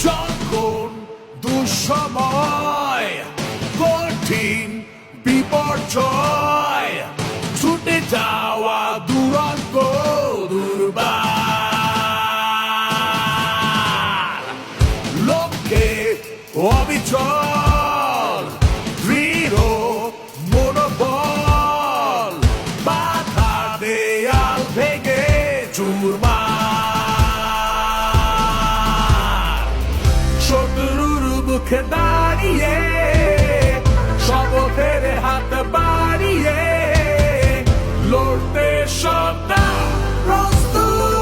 যখন দুঃসময় কঠিন বিপর্যয় ছুটে যাওয়া দুরন্ত দুর্বার লক্ষ্যে অবিচল দৃঢ় মনোবল বাধা দেয়াল ভেঙে চুরমার শত্রুর মুখে দাঁড়িয়ে শপথের হাত বাড়িয়ে লড়তে সদা প্রস্তুত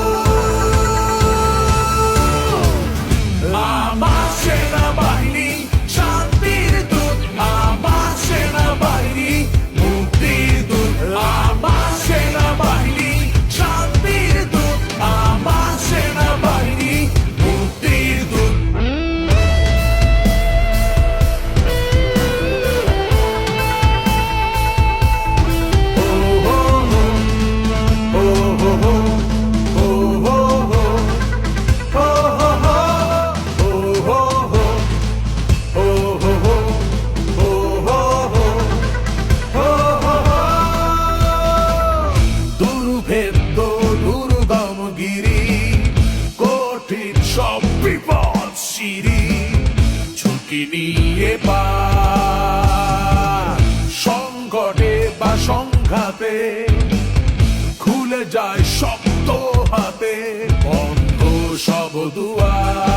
আমার সেনাবাহিনী শান্তির দূত আমার সেনাবাহিনী মুক্তির দূত আমার সেনাবাহিনী শান্তির দূত আমার সেনাবাহিনী মুক্তির দূত দুর্ভেদ্য দুর্গমগিরি কঠিন সব বিপদ সিঁড়ি ঝুঁকি নিয়ে পার সংকটে বা সংঘাতে খুলে যায় শক্ত হাতে বন্ধ সব দুয়ার